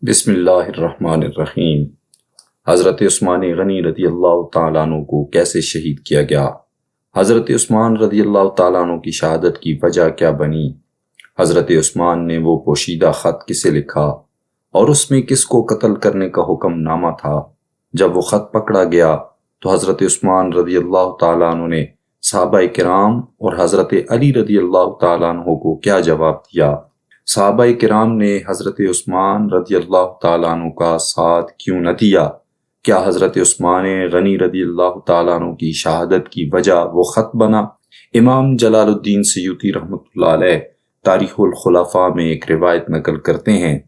بسم اللہ الرحمن الرحیم۔ حضرت عثمان غنی رضی اللہ تعالیٰ عنہ کو کیسے شہید کیا گیا؟ حضرت عثمان رضی اللہ تعالیٰ عنہ کی شہادت کی وجہ کیا بنی؟ حضرت عثمان نے وہ پوشیدہ خط کسے لکھا اور اس میں کس کو قتل کرنے کا حکم نامہ تھا؟ جب وہ خط پکڑا گیا تو حضرت عثمان رضی اللہ تعالیٰ عنہ نے صحابہ کرام اور حضرت علی رضی اللہ تعالیٰ عنہ کو کیا جواب دیا؟ صحابہ کرام نے حضرت عثمان رضی اللہ تعالیٰ عنہ کا ساتھ کیوں نہ دیا؟ کیا حضرت عثمان غنی رضی اللہ تعالیٰ عنہ کی شہادت کی وجہ وہ خط بنا؟ امام جلال الدین سیوطی رحمۃ اللہ علیہ تاریخ الخلفاء میں ایک روایت نقل کرتے ہیں۔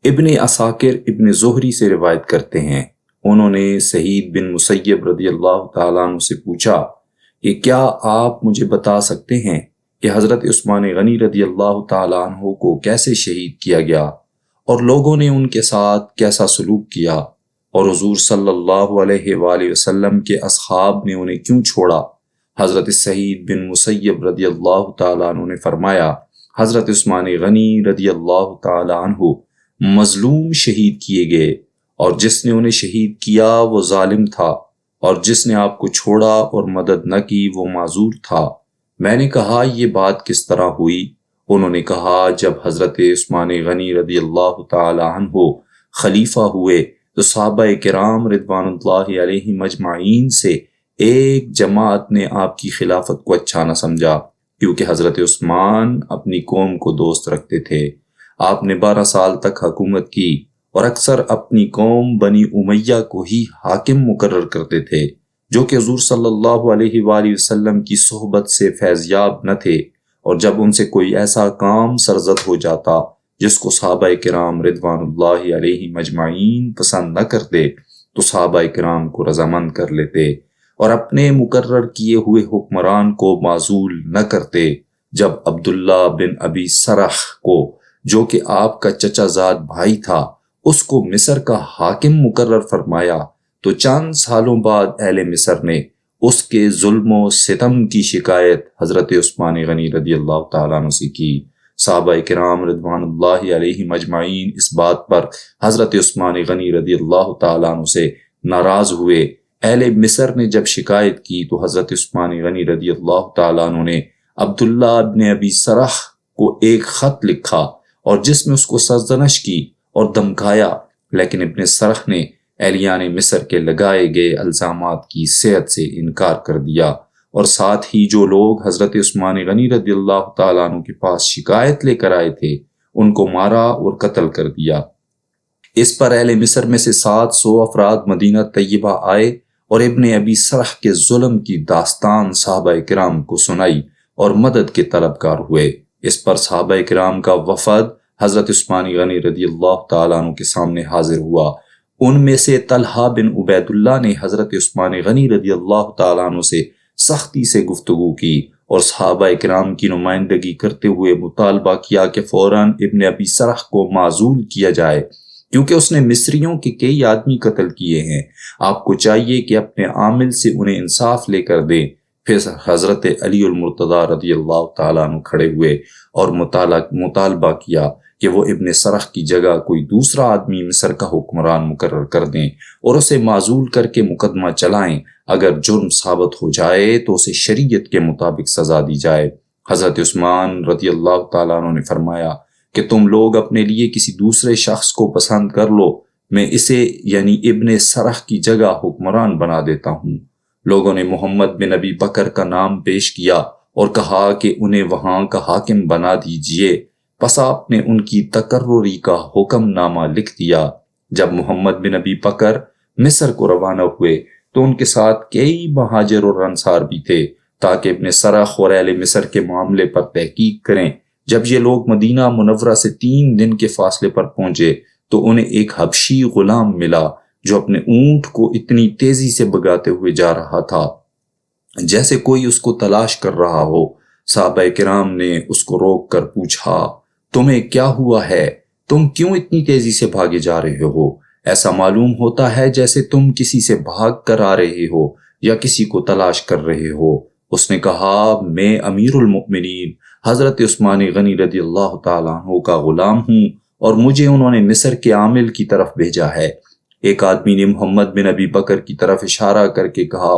ابن عساکر ابن زہری سے روایت کرتے ہیں، انہوں نے سعید بن مسیب رضی اللہ تعالیٰ عنہ سے پوچھا کہ کیا آپ مجھے بتا سکتے ہیں کہ حضرت عثمان غنی رضی اللہ تعالیٰ عنہ کو کیسے شہید کیا گیا اور لوگوں نے ان کے ساتھ کیسا سلوک کیا، اور حضور صلی اللہ علیہ وآلہ وسلم کے اصحاب نے انہیں کیوں چھوڑا؟ حضرت سعید بن مسیب رضی اللہ تعالیٰ عنہ نے فرمایا، حضرت عثمان غنی رضی اللہ تعالیٰ عنہ مظلوم شہید کیے گئے، اور جس نے انہیں شہید کیا وہ ظالم تھا، اور جس نے آپ کو چھوڑا اور مدد نہ کی وہ معذور تھا۔ میں نے کہا یہ بات کس طرح ہوئی؟ انہوں نے کہا جب حضرت عثمان غنی رضی اللہ تعالی عنہ خلیفہ ہوئے تو صحابہ کرام رضوان اللہ علیہ مجمعین سے ایک جماعت نے آپ کی خلافت کو اچھا نہ سمجھا، کیونکہ حضرت عثمان اپنی قوم کو دوست رکھتے تھے۔ آپ نے 12 سال تک حکومت کی اور اکثر اپنی قوم بنی امیہ کو ہی حاکم مقرر کرتے تھے، جو کہ حضور صلی اللہ علیہ وآلہ وسلم کی صحبت سے فیضیاب نہ تھے، اور جب ان سے کوئی ایسا کام سرزد ہو جاتا جس کو صحابہ کرام رضوان اللہ علیہ مجمعین پسند نہ کرتے تو صحابہ کرام کو رضامند کر لیتے اور اپنے مقرر کیے ہوئے حکمران کو معزول نہ کرتے۔ جب عبداللہ بن ابی سرح کو، جو کہ آپ کا چچا زاد بھائی تھا، اس کو مصر کا حاکم مقرر فرمایا تو چند سالوں بعد اہل مصر نے اس کے ظلم و ستم کی شکایت حضرت عثمان غنی رضی اللہ تعالیٰ عنہ سے کی۔ صحابہ کرام رضوان اللہ علیہ مجمعین اس بات پر حضرت عثمان غنی رضی اللہ تعالیٰ عنہ سے ناراض ہوئے۔ اہل مصر نے جب شکایت کی تو حضرت عثمان غنی رضی اللہ تعالیٰ عنہ نے عبداللہ ابن ابی سرح کو ایک خط لکھا اور جس میں اس کو سرزنش کی اور دمکایا، لیکن ابن سرح نے اہلیان مصر کے لگائے گئے الزامات کی صحت سے انکار کر دیا، اور ساتھ ہی جو لوگ حضرت عثمان غنی رضی اللہ تعالیٰ عنہ کے پاس شکایت لے کر آئے تھے ان کو مارا اور قتل کر دیا۔ اس پر اہل مصر میں سے 700 افراد مدینہ طیبہ آئے اور ابن ابی سرح کے ظلم کی داستان صحابہ کرام کو سنائی اور مدد کے طلبگار ہوئے۔ اس پر صحابہ کرام کا وفد حضرت عثمان غنی رضی اللہ تعالیٰ عنہ کے سامنے حاضر ہوا۔ ان میں سے طلحہ بن عبید اللہ نے حضرت عثمان غنی رضی اللہ تعالیٰ عنہ سے سختی سے گفتگو کی اور صحابہ کرام کی نمائندگی کرتے ہوئے مطالبہ کیا کہ فوراً ابن ابی سرح کو معزول کیا جائے، کیونکہ اس نے مصریوں کے کئی آدمی قتل کیے ہیں۔ آپ کو چاہیے کہ اپنے عامل سے انہیں انصاف لے کر دیں۔ پھر حضرت علی المرتضیٰ رضی اللہ تعالیٰ عنہ کھڑے ہوئے اور مطالبہ کیا کہ وہ ابن سرح کی جگہ کوئی دوسرا آدمی مصر کا حکمران مقرر کر دیں اور اسے معزول کر کے مقدمہ چلائیں۔ اگر جرم ثابت ہو جائے تو اسے شریعت کے مطابق سزا دی جائے۔ حضرت عثمان رضی اللہ تعالیٰ عنہ نے فرمایا کہ تم لوگ اپنے لیے کسی دوسرے شخص کو پسند کر لو، میں اسے یعنی ابن سرح کی جگہ حکمران بنا دیتا ہوں۔ لوگوں نے محمد بن ابی بکر کا نام پیش کیا اور کہا کہ انہیں وہاں کا حاکم بنا دیجئے۔ پس آپ نے ان کی تقرری کا حکم نامہ لکھ دیا۔ جب محمد بن ابی بکر مصر کو روانہ ہوئے تو ان کے ساتھ کئی مہاجر اور انصار بھی تھے، تاکہ ابن سرح اور اہل مصر کے معاملے پر تحقیق کریں۔ جب یہ لوگ مدینہ منورہ سے 3 دن کے فاصلے پر پہنچے تو انہیں ایک حبشی غلام ملا جو اپنے اونٹ کو اتنی تیزی سے بگاتے ہوئے جا رہا تھا جیسے کوئی اس کو تلاش کر رہا ہو۔ صحابہ کرام نے اس کو روک کر پوچھا، تمہیں کیا ہوا ہے؟ تم کیوں اتنی تیزی سے بھاگے جا رہے ہو؟ ایسا معلوم ہوتا ہے جیسے تم کسی سے بھاگ کر آ رہے ہو یا کسی کو تلاش کر رہے ہو۔ اس نے کہا، میں امیر المؤمنین حضرت عثمان غنی رضی اللہ تعالیٰ عنہ کا غلام ہوں اور مجھے انہوں نے مصر کے عامل کی طرف بھیجا ہے۔ ایک آدمی نے محمد بن ابی بکر کی طرف اشارہ کر کے کہا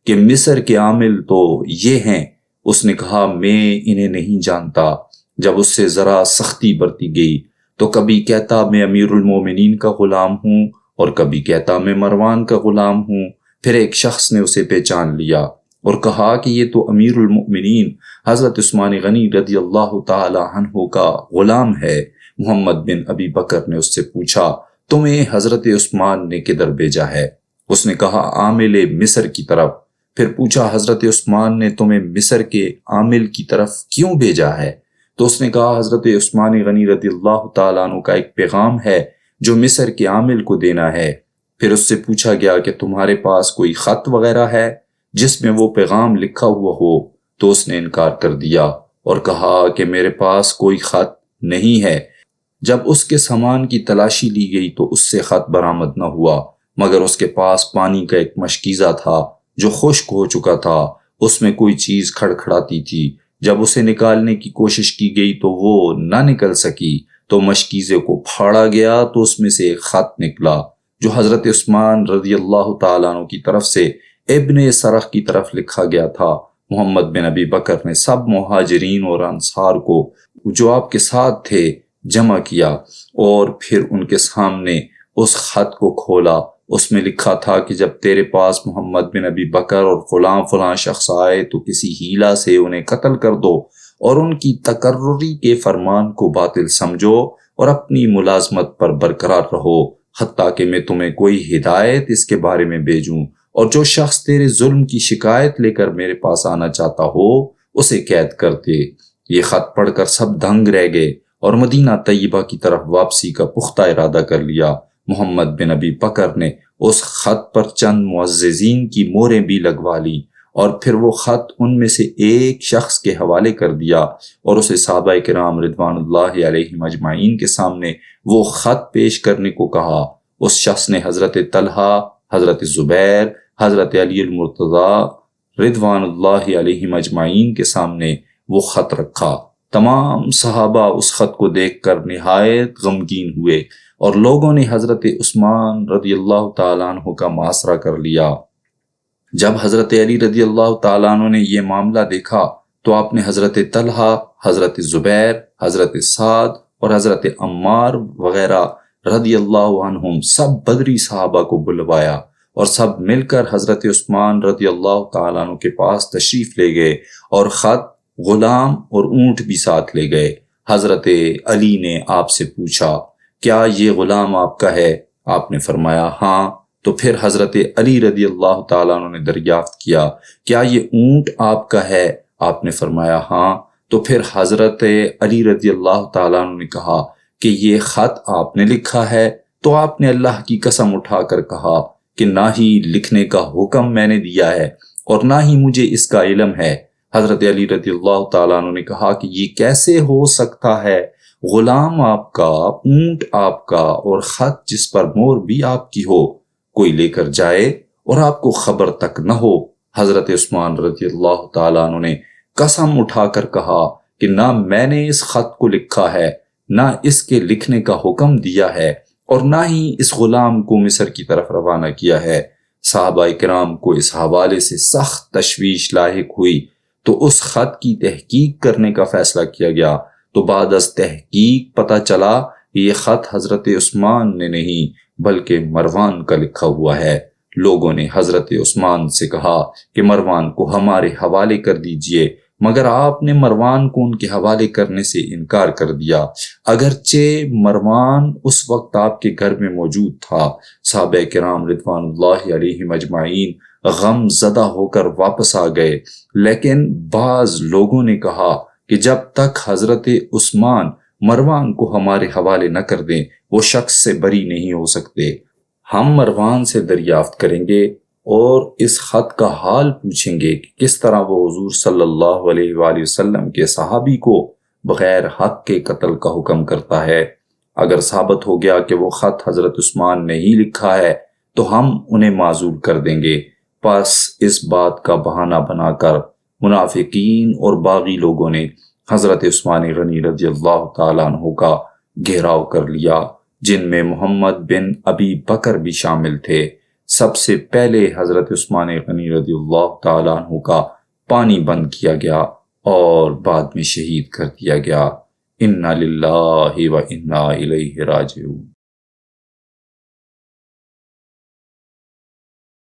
کہ مصر کے عامل تو یہ ہیں۔ اس نے کہا میں انہیں نہیں جانتا۔ جب اس سے ذرا سختی برتی گئی تو کبھی کہتا میں امیر المومنین کا غلام ہوں اور کبھی کہتا میں مروان کا غلام ہوں۔ پھر ایک شخص نے اسے پہچان لیا اور کہا کہ یہ تو امیر المؤمنین حضرت عثمان غنی رضی اللہ تعالی عنہ کا غلام ہے۔ محمد بن ابی بکر نے اس سے پوچھا تمہیں حضرت عثمان نے کدھر بھیجا ہے؟ اس نے کہا عامل مصر کی طرف۔ پھر پوچھا حضرت عثمان نے تمہیں مصر کے عامل کی طرف کیوں بھیجا ہے؟ تو اس نے کہا حضرت عثمان غنی رضی اللہ تعالیٰ عنہ کا ایک پیغام ہے جو مصر کے عامل کو دینا ہے۔ پھر اس سے پوچھا گیا کہ تمہارے پاس کوئی خط وغیرہ ہے جس میں وہ پیغام لکھا ہوا ہو؟ تو اس نے انکار کر دیا اور کہا کہ میرے پاس کوئی خط نہیں ہے۔ جب اس کے سامان کی تلاشی لی گئی تو اس سے خط برآمد نہ ہوا، مگر اس کے پاس پانی کا ایک مشکیزہ تھا جو خشک ہو چکا تھا، اس میں کوئی چیز کھڑکھڑاتی تھی۔ جب اسے نکالنے کی کوشش کی گئی تو وہ نہ نکل سکی، تو مشکیزے کو پھاڑا گیا تو اس میں سے ایک خط نکلا جو حضرت عثمان رضی اللہ تعالیٰ عنہ کی طرف سے ابن سرخ کی طرف لکھا گیا تھا۔ محمد بن ابی بکر نے سب مہاجرین اور انصار کو جو آپ کے ساتھ تھے جمع کیا اور پھر ان کے سامنے اس خط کو کھولا۔ اس میں لکھا تھا کہ جب تیرے پاس محمد بن ابی بکر اور فلاں شخص آئے تو کسی ہیلا سے انہیں قتل کر دو اور ان کی تقرری کے فرمان کو باطل سمجھو اور اپنی ملازمت پر برقرار رہو حتیٰ کہ میں تمہیں کوئی ہدایت اس کے بارے میں بھیجوں، اور جو شخص تیرے ظلم کی شکایت لے کر میرے پاس آنا چاہتا ہو اسے قید کر دے۔ یہ خط پڑھ کر سب دنگ رہ گئے اور مدینہ طیبہ کی طرف واپسی کا پختہ ارادہ کر لیا۔ محمد بن ابی بکر نے اس خط پر چند معززین کی مہریں بھی لگوا لی اور پھر وہ خط ان میں سے ایک شخص کے حوالے کر دیا اور اسے صحابہ کرام رضوان اللہ علیہم اجمعین کے سامنے وہ خط پیش کرنے کو کہا۔ اس شخص نے حضرت طلحہ، حضرت زبیر، حضرت علی المرتضی رضوان اللہ علیہم اجمعین کے سامنے وہ خط رکھا۔ تمام صحابہ اس خط کو دیکھ کر نہایت غمگین ہوئے اور لوگوں نے حضرت عثمان رضی اللہ تعالیٰ عنہ کا محاصرہ کر لیا۔ جب حضرت علی رضی اللہ تعالیٰ عنہ نے یہ معاملہ دیکھا تو آپ نے حضرت طلحہ، حضرت زبیر، حضرت سعد اور حضرت عمار وغیرہ رضی اللہ عنہم سب بدری صحابہ کو بلوایا اور سب مل کر حضرت عثمان رضی اللہ تعالیٰ عنہ کے پاس تشریف لے گئے اور خط، غلام اور اونٹ بھی ساتھ لے گئے۔ حضرت علی نے آپ سے پوچھا کیا یہ غلام آپ کا ہے؟ آپ نے فرمایا ہاں۔ تو پھر حضرت علی رضی اللہ تعالیٰ عنہ نے دریافت کیا کیا یہ اونٹ آپ کا ہے؟ آپ نے فرمایا ہاں۔ تو پھر حضرت علی رضی اللہ تعالیٰ عنہ نے کہا کہ یہ خط آپ نے لکھا ہے؟ تو آپ نے اللہ کی قسم اٹھا کر کہا کہ نہ ہی لکھنے کا حکم میں نے دیا ہے اور نہ ہی مجھے اس کا علم ہے۔ حضرت علی رضی اللہ تعالیٰ عنہ نے کہا کہ یہ کیسے ہو سکتا ہے؟ غلام آپ کا، اونٹ آپ کا اور خط جس پر مہر بھی آپ کی ہو، کوئی لے کر جائے اور آپ کو خبر تک نہ ہو۔ حضرت عثمان رضی اللہ تعالیٰ عنہ نے قسم اٹھا کر کہا کہ نہ میں نے اس خط کو لکھا ہے، نہ اس کے لکھنے کا حکم دیا ہے اور نہ ہی اس غلام کو مصر کی طرف روانہ کیا ہے۔ صحابہ کرام کو اس حوالے سے سخت تشویش لاحق ہوئی تو اس خط کی تحقیق کرنے کا فیصلہ کیا گیا۔ تو بعد از تحقیق پتہ چلا کہ یہ خط حضرت عثمان نے نہیں بلکہ مروان کا لکھا ہوا ہے۔ لوگوں نے حضرت عثمان سے کہا کہ مروان کو ہمارے حوالے کر دیجئے، مگر آپ نے مروان کو ان کے حوالے کرنے سے انکار کر دیا، اگرچہ مروان اس وقت آپ کے گھر میں موجود تھا۔ صحابہ کرام رضوان اللہ علیہم اجمعین غم زدہ ہو کر واپس آ گئے، لیکن بعض لوگوں نے کہا کہ جب تک حضرت عثمان مروان کو ہمارے حوالے نہ کر دیں وہ شخص سے بری نہیں ہو سکتے۔ ہم مروان سے دریافت کریں گے اور اس خط کا حال پوچھیں گے کہ کس طرح وہ حضور صلی اللہ علیہ وآلہ وسلم کے صحابی کو بغیر حق کے قتل کا حکم کرتا ہے۔ اگر ثابت ہو گیا کہ وہ خط حضرت عثمان نے ہی لکھا ہے تو ہم انہیں معزول کر دیں گے۔ پس اس بات کا بہانہ بنا کر منافقین اور باغی لوگوں نے حضرت عثمان غنی رضی اللہ تعالیٰ عنہ کا گھیراؤ کر لیا، جن میں محمد بن ابی بکر بھی شامل تھے۔ سب سے پہلے حضرت عثمان غنی رضی اللہ تعالیٰ عنہ کا پانی بند کیا گیا اور بعد میں شہید کر دیا گیا۔ انا للہ و انا الیہ راجعون۔